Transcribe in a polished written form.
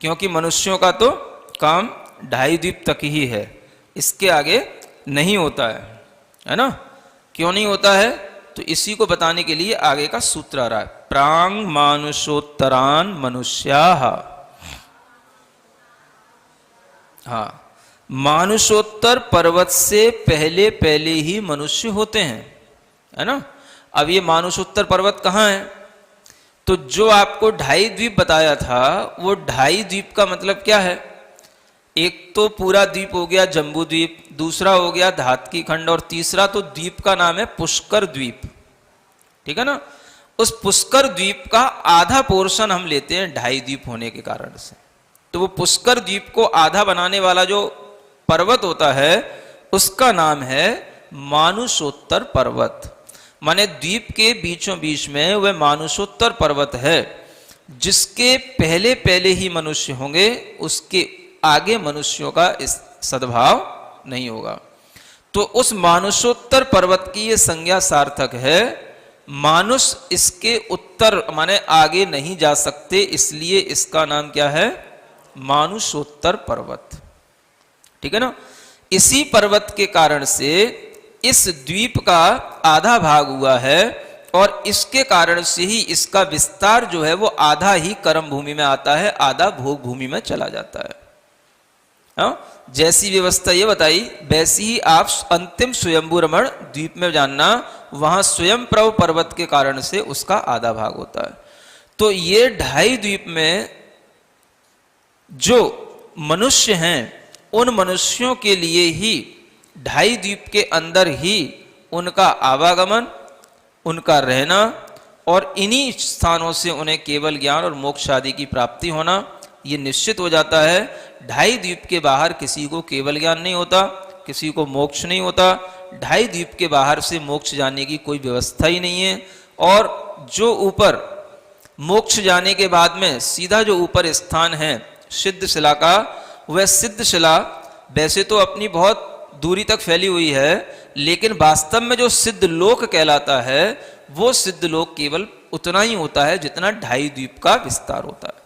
क्योंकि मनुष्यों का तो काम ढाई द्वीप तक ही है, इसके आगे नहीं होता है ना। क्यों नहीं होता है? तो इसी को बताने के लिए आगे का सूत्र आ रहा है, प्रांग मानुषोत्तरान मनुष्याः। हाँ, मानुषोत्तर पर्वत से पहले पहले ही मनुष्य होते हैं, है ना। अब ये मानुषोत्तर पर्वत कहाँ है? तो जो आपको ढाई द्वीप बताया था, वो ढाई द्वीप का मतलब क्या है? एक तो पूरा द्वीप हो गया जम्बू द्वीप, दूसरा हो गया धातकी खंड, और तीसरा तो द्वीप का नाम है पुष्कर द्वीप, ठीक है ना। उस पुष्कर द्वीप का आधा पोर्शन हम लेते हैं ढाई द्वीप होने के कारण से। तो वो पुष्कर द्वीप को आधा बनाने वाला जो पर्वत होता है उसका नाम है मानुषोत्तर पर्वत। माने द्वीप के बीचों बीच में वह मानुषोत्तर पर्वत है, जिसके पहले पहले ही मनुष्य होंगे, उसके आगे मनुष्यों का इस सद्भाव नहीं होगा। तो उस मानुषोत्तर पर्वत की ये संज्ञा सार्थक है। मानुष इसके उत्तर माने आगे नहीं जा सकते, इसलिए इसका नाम क्या है? मानुषोत्तर पर्वत, ठीक है ना। इसी पर्वत के कारण से इस द्वीप का आधा भाग हुआ है, और इसके कारण से ही इसका विस्तार जो है वो आधा ही कर्म भूमि में आता है, आधा भोग भूमि में चला जाता है। हाँ? जैसी व्यवस्था ये बताई वैसी ही आप अंतिम स्वयंभू रमण द्वीप में जानना, वहां स्वयं प्रभ पर्वत के कारण से उसका आधा भाग होता है। तो ये ढाई द्वीप में जो मनुष्य हैं, उन मनुष्यों के लिए ही ढाई द्वीप के अंदर ही उनका आवागमन, उनका रहना, और इन्हीं स्थानों से उन्हें केवल ज्ञान और मोक्ष आदि की प्राप्ति होना ये निश्चित हो जाता है। ढाई द्वीप के बाहर किसी को केवल ज्ञान नहीं होता, किसी को मोक्ष नहीं होता। ढाई द्वीप के बाहर से मोक्ष जाने की कोई व्यवस्था ही नहीं है। और जो ऊपर मोक्ष जाने के बाद में सीधा जो ऊपर स्थान है सिद्ध शिला का, वह सिद्ध शिला वैसे तो अपनी बहुत दूरी तक फैली हुई है, लेकिन वास्तव में जो सिद्ध लोक कहलाता है वो सिद्ध लोक केवल उतना ही होता है जितना ढाई द्वीप का विस्तार होता है।